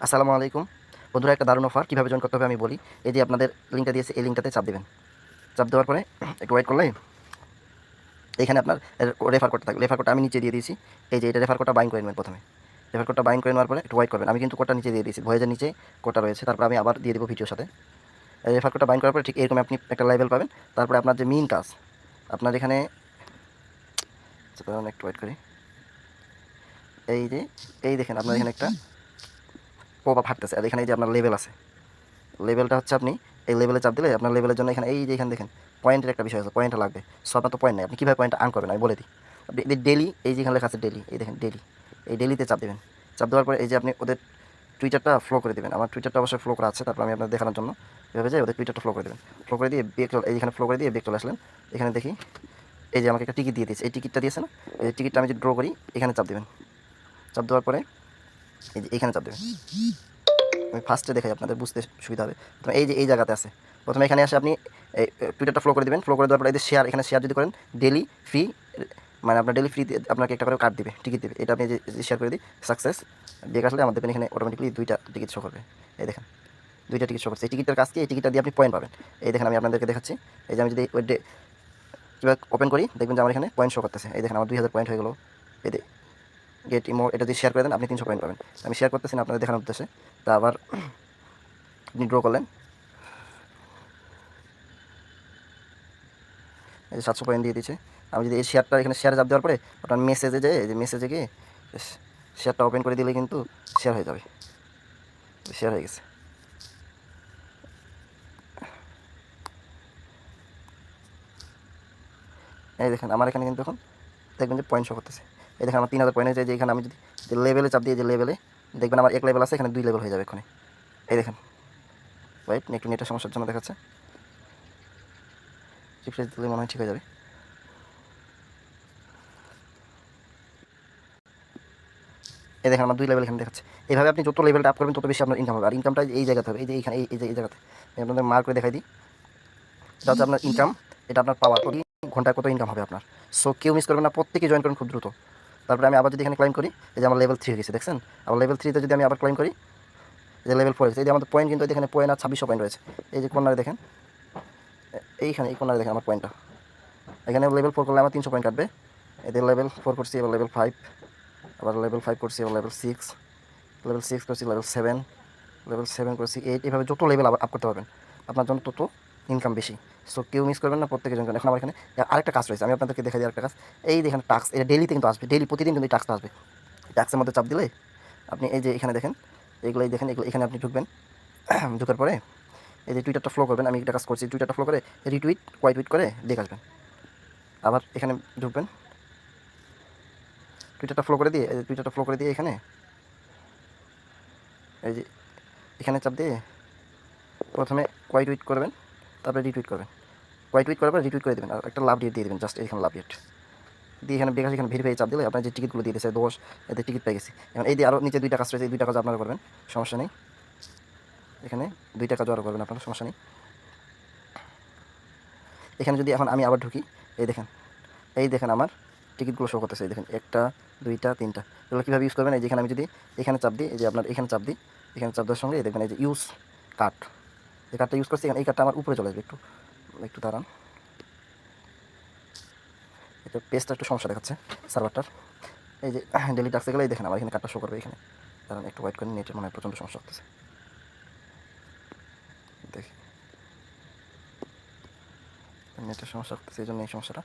আসসালামু আলাইকুম বন্ধুরা, একটা দারুণ অফার কীভাবে জয়েন করতে হবে আমি বলি। এই যে আপনাদের লিঙ্কটা দিয়েছে, এই লিঙ্কটাতে চাপ দেবেন। চাপ দেওয়ার পরে একটু ওয়েট করলে এখানে আপনার রেফার কোডটা থাকবে। রেফার কোডটা আমি নিচে দিয়ে দিয়েছি। এই যে এটা রেফার কোডটা বাইং করে নেবেন। প্রথমে রেফার কোডটা বাইং করে নেওয়ার পরে একটু ওয়েট করবেন। আমি কিন্তু কোডটা নিচে দিয়ে দিয়েছি, ভয়েজের নিচে কোডটা রয়েছে। তারপর আমি আবার দিয়ে দেবো ভিডিওর সাথে। রেফার কোডটা বাইং করার পরে ঠিক এরকম আপনি একটা লেভেল পাবেন। তারপরে আপনার যে মেইন কাজ, আপনার এখানে একটু ওয়েট করি। এই যে এই দেখেন আপনার এখানে একটা পপ আপ হাঁটতেছে, আর এখানে এই যে আপনার লেভেল আছে। লেভেলটা হচ্ছে আপনি এই লেভেলে চাপ দিলে আপনার লেভেলের জন্য এখানে এই যে এখানে দেখেন পয়েন্টের একটা বিষয় আছে, পয়েন্টটা লাগবে। সো আপনার তো পয়েন্ট নেই, আপনি কীভাবে পয়েন্টটা আর্ন করবেন আমি বলে দিই। আপনি ডেলি, এই যে এখানে লেখা আছে ডেলি, এই দেখেন ডেলি, এই ডেলিতে চাপ দেবেন। চাপ দেওয়ার পরে এই যে আপনি ওদের টুইটারটা ফলো করে দেবেন। আমার টুইটারটা অবশ্যই ফলো করা আছে, তারপর আমি আপনার দেখানোর জন্য এভাবে যাই ওদের টুইটারটা ফলো করে দেবেন। ফলো করে দিয়ে বেক চলে, এইখানে ফলো করে দিয়ে বেক চলে আসলেন। এখানে দেখি এই যে আমাকে একটা টিকিট দিয়ে দিয়েছে, এই টিকিটটা দিয়েছে না, এই টিকিটটা আমি যদি ড্র করি এখানে চাপ দেবেন। চাপ দেওয়ার পরে এই যে এখানে চাপ দেবেন। আমি ফার্স্টে দেখাই আপনাদের বুঝতে সুবিধা হবে। প্রথমে এই যে এই জায়গাতে আছে, প্রথমে এখানে আসে আপনি এই টুইটারটা ফলো করে দেবেন। ফলো করে দেওয়ার পরে এই যে শেয়ার, এখানে শেয়ার যদি করেন ডেলি ফ্রি, মানে আপনার ডেলি ফ্রি আপনাকে একটা করে কার্ড দিবে, টিকিট দিবে। এটা আপনি যে শেয়ার করে দিই সাকসেস বেক আসলে আমার দেখবেন এখানে অটোমেটিকলি 2টা টিকিট শো করবে। এই দেখেন 2টা টিকিট শো করছে। এই টিকিটের কাজ কি, এই টিকিটটা দিয়ে আপনি পয়েন্ট পাবেন। এই দেখেন আমি আপনাদেরকে দেখাচ্ছি। এই যে আমি যদি ওই কীভাবে ওপেন করি দেখবেন যে আমার এখানে পয়েন্ট শো করতেছে। এই দেখেন আমার 2000 পয়েন্ট হয়ে গেলো। এই গেট ইমো, এটা যদি শেয়ার করে দেন আপনি 300 পয়েন্ট পাবেন। আমি শেয়ার করতেছি না আপনাদের দেখানোর উদ্দেশ্যে। তা আবার আপনি ড্র করলেন, এই যে 700 পয়েন্ট দিয়ে দিচ্ছে। আমি যদি এই শেয়ারটা এখানে শেয়ারে চাপ দেওয়ার পরে আপনার মেসেজে যায়, এই যে মেসেজে গিয়ে শেয়ারটা ওপেন করে দিলে কিন্তু শেয়ার হয়ে যাবে। শেয়ার হয়ে গেছে। এই দেখেন আমার এখানে কিন্তু এখন দেখবেন যে পয়েন্ট শো করতেছে। এই দেখেন আমার 3000 পয়েন্ট হয়ে যায়। যে এখানে আমি যদি যে লেভেলে চাপ দিয়ে, যে লেভেলে দেখবেন আমার 1 লেভেল আছে, এখানে 2 লেভেল হয়ে যাবে এখানে। এই দেখেন ওয়েট, একটু নেটের সমস্যার জন্য দেখাচ্ছে। রিফ্রেশ দিলে মনে হয় ঠিক হয়ে যাবে। এই দেখেন আমার 2 লেভেল এখানে দেখাচ্ছে। এইভাবে আপনি যত লেভেলটা আপ করবেন তত বেশি আপনার ইনকাম হবে। আর ইনকামটা এই জায়গাতে হবে, এই যে এইখানে, এই যে এই জায়গাতে আপনাদের মার্ক করে দেখাই দিই। এটা হচ্ছে আপনার ইনকাম, এটা আপনার পাওয়ার, প্রতি ঘন্টায় কত ইনকাম হবে আপনার। সো কেউ মিস করবেন না, প্রত্যেকে জয়েন করুন খুব দ্রুত। তারপরে আমি আবার যদি এখানে ক্লাইম করি, এই যে আমার লেভেল 3 হয়ে গেছে দেখছেন। আবার লেভেল 3তে যদি আমি আবার ক্লাইম করি, এই যে লেভেল 4 হয়েছে। এই যে আমাদের পয়েন্ট কিন্তু এখানে পয়েন্ট আর 2600 পয়েন্ট রয়েছে। এই যে কর্নারে দেখেন, এইখানে এই কর্নারে দেখেন আমার পয়েন্টটা। এখানে লেভেল 4 করলে আমার 300 পয়েন্ট কাটবে। এদের লেভেল 4 করছি, এবার লেভেল 5, আবার লেভেল 5 করছি, এবার লেভেল 6, লেভেল 6 করছি, লেভেল 7, লেভেল 7 করছি 8। এভাবে যত লেভেল আপ করতে পারবেন আপনার জন্য তত ইনকাম বেশি। সো কেউ মিস করবেন না, প্রত্যেকে জয়েন করেন। এখন আমার এখানে আরেকটা কাজ রয়েছে, আমি আপনাদেরকে দেখাই দিই আরেকটা কাজ। এই দেখেন টাস্ক, এটা ডেলিতে কিন্তু আসবে, ডেলি প্রতিদিন কিন্তু এই টাস্কটা আসবে। টাস্কের মধ্যে চাপ দিলে আপনি এই যে এখানে দেখেন এইগুলোই দেখেন, এগুলো এখানে আপনি ঢুকবেন। ঢুকার পরে এই যে টুইটারটা ফলো করবেন, আমি একটা কাজ করছি, টুইটারটা ফলো করে রিটুইট কোয়াই টুইট করে দেখে আসবেন। আবার এখানে ঢুকবেন, টুইটারটা ফলো করে দিয়ে, এই যে টুইটারটা ফলো করে দিয়ে এখানে এই যে এখানে চাপ দিয়ে প্রথমে কোয়াই টুইট করবেন, তারপরে রিটুইট করবেন। কোয়াই টুইট করার পর রিটুইট করে দেবেন, আর একটা লাভ ডেট দিয়ে দেবেন, জাস্ট এখানে লাভ ডেট দিয়ে এখানে বেকার এখানে ভেরিফাই চাপ দিলে আপনার যে টিকিটগুলো দিয়ে দিয়েছে 10, এতে টিকিট পেয়ে গেছি। এখন এই দিয়ে আরও নিচে 2টা কাজ রয়েছে, এই 2টা কাজ আপনারা করবেন, সমস্যা নেই। এখানে 2টা কাজ আরও করবেন আপনারা, সমস্যা নেই। এখানে যদি এখন আমি আবার ঢুকি, এই দেখেন, এই দেখেন আমার টিকিটগুলো শো করতেছে। এই দেখেন 1টা 2টা 3টা। এগুলো কীভাবে ইউজ করবেন, এই যেখানে আমি যদি এখানে চাপ দিই, এই যে আপনার এখানে চাপ দিই, এখানে চাপ দেওয়ার সঙ্গে এই দেখবেন এই যে ইউজ কার্ড, এই কার্ডটা ইউজ করছি। এখানে এই কার্ডটা আমার উপরে চলে আসবে। একটু একটু দাঁড়ান, এটা পেজটা একটু সমস্যা দেখাচ্ছে সার্ভারটার। এই যে ডেলি টাস্কে গেলে এই দেখেন আমার এখানে কার্ডটা শো করবে। এখানে দাঁড়ান একটু ওয়েট করেন, নেটের মনে হয় প্রচণ্ড সমস্যা হচ্ছে। দেখি নেটের সমস্যা হচ্ছে, এই জন্য এই সমস্যাটা।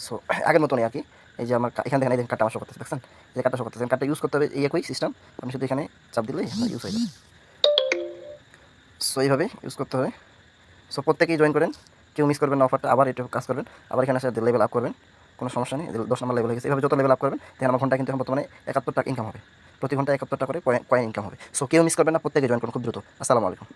সো আগের মতনই আর কি। এই যে আমার এখানে দেখেন, এই দেখেন কার্ডটা আমার শো করতেছে, দেখছেন এই যে কার্ডটা শো করতেছে। কার্ডটা ইউজ করতে হবে এই একই সিস্টেম, আপনি শুধু এখানে চাপ দিলেই ইউজ হয়ে যাবে। সো এইভাবে ইউজ করতে হবে। সো প্রত্যেকেই জয়েন করেন, কেউ মিস করবেন না অফারটা। আবার এটা কাজ করবেন, আবার এখানে আসে লেভেল আপ করবেন, কোনো সমস্যা নেই। 10 নম্বর লেভেল হয়ে গেছে। এভাবে যত লেভেল আপ করবেন দেখেন আমার ঘন্টা কিন্তু এখন বর্তমানে 71 টাকা ইনকাম হবে। প্রতি ঘন্টায় 71 টাকা করে কয়েন ইনকাম হবে। সো কেউ মিস করবেন না, প্রত্যেকে জয়েন করুন খুব দ্রুত। আসসালামু আলাইকুম।